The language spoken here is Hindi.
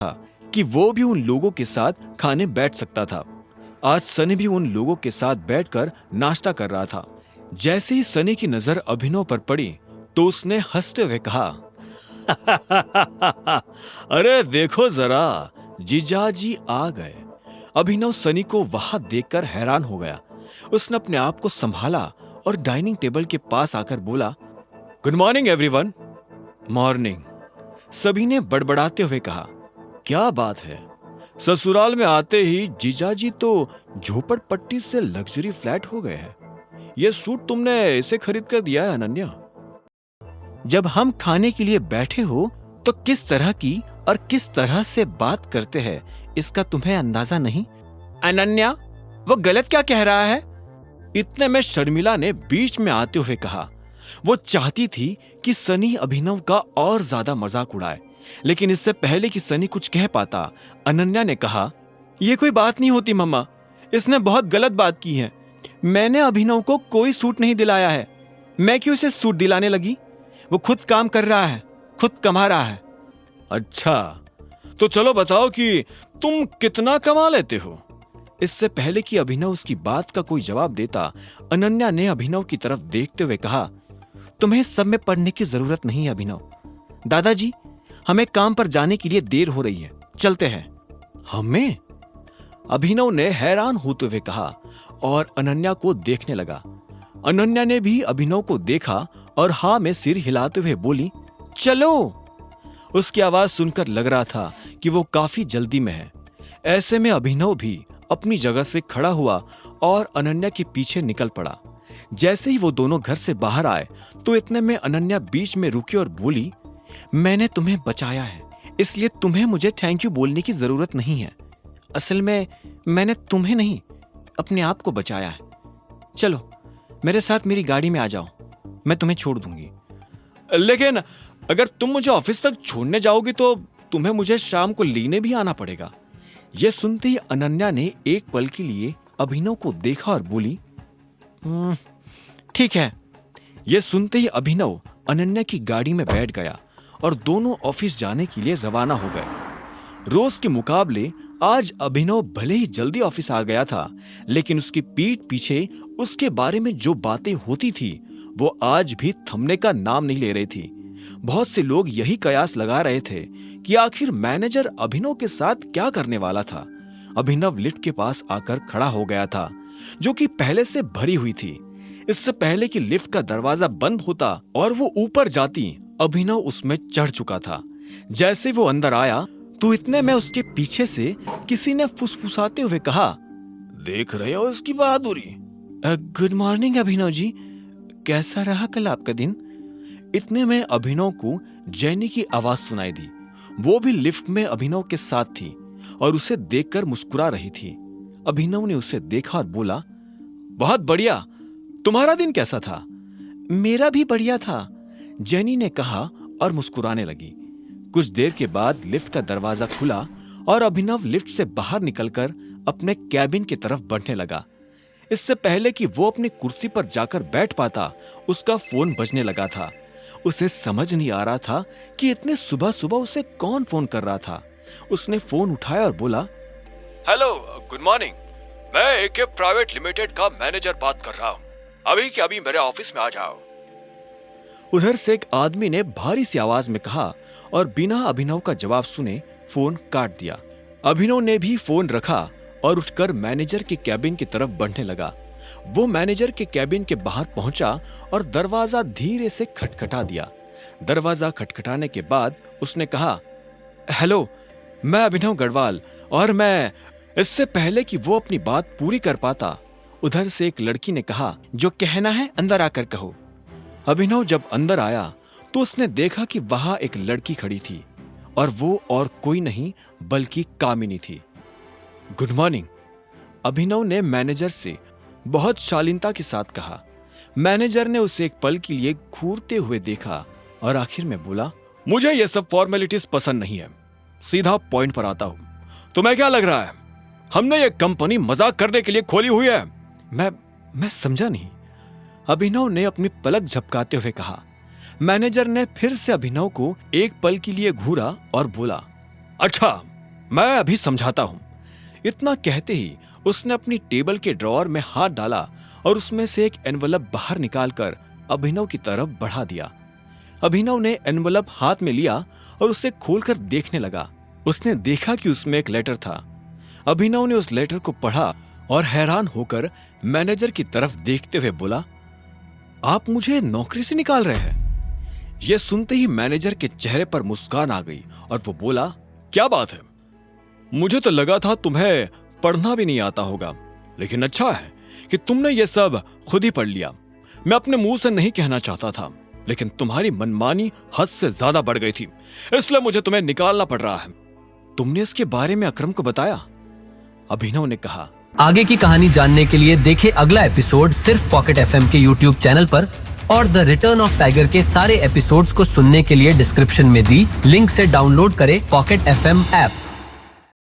कि वो भी उन लोगों के साथ खाने बैठ सकता था। आज सनी भी उन लोगों के साथ बैठकर नाश्ता कर रहा था। जैसे ही सनी की नजर अभिनव पर पड़ी तो उसने हंसते हुए कहा, अरे देखो जरा, जीजाजी आ गए। अभिनव सनी को वहां देखकर हैरान हो गया। उसने अपने आप को संभाला और डाइनिंग टेबल के पास आकर बोला, गुड मॉर्निंग एवरीवन। मॉर्निंग, सभी ने बड़बड़ाते हुए कहा। क्या बात है, ससुराल में आते ही जीजाजी तो झोपड़पट्टी से लग्जरी फ्लैट हो गए हैं। ये सूट तुमने इसे खरीद कर दिया है अनन्या? जब हम खाने के लिए बैठे हो तो किस तरह की और किस तरह से बात करते हैं इसका तुम्हें अंदाजा नहीं? अनन्या, वो गलत क्या कह रहा है? इतने में शर्मिला ने बीच में आते हुए कहा। वो चाहती थी कि सनी अभिनव का और ज्यादा मजाक उड़ाए, लेकिन इससे पहले कि सनी कुछ कह पाता, अनन्या ने कहा, यह कोई बात नहीं होती मम्मा, इसने बहुत गलत बात की है। मैंने अभिनव को कोई सूट नहीं दिलाया है। मैं क्यों इसे सूट दिलाने लगी? वो खुद काम कर रहा है, खुद कमा रहा है। अच्छा, तो चलो बताओ कि तुम कितना कमा लेते हो? इससे पहले कि अभिनव उसकी बात का कोई जवाब देता, अनन्या ने अभिनव की तरफ देखते हुए कहा, तुम्हें सब में पढ़ने की जरूरत नहीं है अभिनव। दादाजी, हमें काम पर जाने के लिए देर हो रही है, चलते हैं। हमें? अभिनव ने हैरान होते हुए कहा और अनन्या को देखने लगा। अनन्या ने भी अभिनव को देखा और हाँ में सिर हिलाते हुए बोली, चलो। उसकी आवाज सुनकर लग रहा था कि वो काफी जल्दी में है। ऐसे में अभिनव भी अपनी जगह से खड़ा हुआ और अनन्या के पीछे निकल पड़ा। जैसे ही वो दोनों घर से बाहर आए तो इतने में अनन्या बीच में रुकी और बोली, मैंने तुम्हें बचाया है, इसलिए तुम्हें मुझे थैंक यू बोलने की जरूरत नहीं है। असल में मैंने तुम्हें नहीं, अपने आप को बचाया है। चलो मेरे साथ मेरी गाड़ी में आ जाओ, मैं तुम्हें छोड़ दूंगी। लेकिन अगर तुम मुझे ऑफिस तक छोड़ने जाओगी तो तुम्हें मुझे शाम को लेने भी आना पड़ेगा। यह सुनते ही अनन्या ने एक पल के लिए अभिनव को देखा और बोली, ठीक है। यह सुनते ही अभिनव अनन्या की गाड़ी में बैठ गया और दोनों ऑफिस जाने के लिए रवाना हो गए। रोज के मुकाबले आज अभिनव भले ही जल्दी ऑफिस आ गया था, लेकिन उसकी पीठ पीछे उसके बारे में जो बातें होती थी वो आज भी थमने का नाम नहीं ले रही थी। बहुत से लोग यही कयास लगा रहे थे कि आखिर मैनेजर अभिनव के साथ क्या करने वाला था। अभिनव लिफ्ट के पास आकर खड़ा हो गया था, जो कि पहले से भरी हुई थी। इससे पहले कि लिफ्ट का दरवाजा बंद होता और वो ऊपर जाती, अभिनव उसमें चढ़ चुका था। जैसे वो अंदर आया तो इतने में उसके पीछे से किसी ने फुसफुसाते हुए कहा, देख रहे हो इसकी बहादुरी? गुड मॉर्निंग अभिनव जी, कैसा रहा कल आपका दिन? इतने में अभिनव को जैनी की आवाज सुनाई दी। वो भी लिफ्ट में अभिनव के साथ थी और उसे देखकर मुस्कुरा रही थी। अभिनव ने उसे देखा और बोला, बहुत बढ़िया, तुम्हारा दिन कैसा था? मेरा भी बढ़िया था, जैनी ने कहा और मुस्कुराने लगी। कुछ देर के बाद लिफ्ट का दरवाजा खुला और अभिनव लिफ्ट से बाहर निकलकर अपने कैबिन की तरफ बढ़ने लगा। इससे पहले कि वो अपनी कुर्सी पर जाकर बैठ पाता, उसका फोन बजने लगा था। उसे समझ नहीं आ रहा था कि इतने सुबह सुबह उसे कौन फोन कर रहा था। उसने फोन उठाया और बोला, हेलो, गुड मॉर्निंग, मैं एके प्राइवेट लिमिटेड का मैनेजर बात कर रहा हूँ, अभी के अभी मेरे ऑफिस में आ जाओ। उधर से एक आदमी ने भारी सी आवाज में कहा और बिना अभिनव का जवाब सुने फोन काट दिया। अभिनव ने भी फोन रखा और उठकर मैनेजर के कैबिन की तरफ बढ़ने लगा। वो मैनेजर के कैबिन के बाहर पहुंचा और दरवाजा धीरे से खटखटा दिया। दरवाजा खटखटाने के बाद उसने कहा, हेलो, मैं अभिनव गढ़वाल, और मैं। इससे पहले कि वो अपनी बात पूरी कर पाता, उधर से एक लड़की ने कहा, जो कहना है अंदर आकर कहो। अभिनव जब अंदर आया तो उसने देखा कि वहां एक लड़की खड़ी थी और वो और कोई नहीं बल्कि कामिनी थी। गुड मॉर्निंग, अभिनव ने मैनेजर से बहुत शालीनता के साथ कहा। मैनेजर ने उसे एक पल के लिए घूरते हुए देखा और आखिर में बोला, मुझे ये सब फॉर्मेलिटीज पसंद नहीं है, सीधा पॉइंट पर आता हूं। तुम्हें क्या लग रहा है हमने ये कंपनी मजाक करने के लिए खोली हुई है? मैं समझा नहीं, अभिनव ने अपनी पलक झपकाते हुए कहा। मैनेजर ने फिर से अभिनव को एक पल के लिए घूरा और बोला, अच्छा मैं अभी समझाता हूं। इतना कहते ही उसने अपनी टेबल के ड्रॉअर में हाथ डाला और उसमें से एक एनवलप बाहर निकालकर अभिनव की तरफ बढ़ा दिया। अभिनव ने एनवलप हाथ में लिया और उसे खोलकर देखने लगा। उसने देखा कि उसमें एक लेटर था। अभिनव ने उस लेटर को पढ़ा और हैरान होकर मैनेजर की तरफ देखते हुए बोला, आप मुझे नौकरी से निकाल रहे हैं? यह सुनते ही मैनेजर के चेहरे पर मुस्कान आ गई और वो बोला, क्या बात है, मुझे तो लगा था तुम्हें पढ़ना भी नहीं आता होगा, लेकिन अच्छा है कि तुमने ये सब खुद ही पढ़ लिया। मैं अपने मुंह से नहीं कहना चाहता था, लेकिन तुम्हारी मनमानी हद से ज्यादा बढ़ गई थी, इसलिए मुझे तुम्हें निकालना पड़ रहा है। तुमने इसके बारे में अकरम को बताया? अभिनव ने कहा। आगे की कहानी जानने के लिए देखें अगला एपिसोड सिर्फ पॉकेट एफएम के यूट्यूब चैनल पर, और द रिटर्न ऑफ टाइगर के सारे एपिसोड्स को सुनने के लिए डिस्क्रिप्शन में दी लिंक से डाउनलोड करें पॉकेट एफएम ऐप।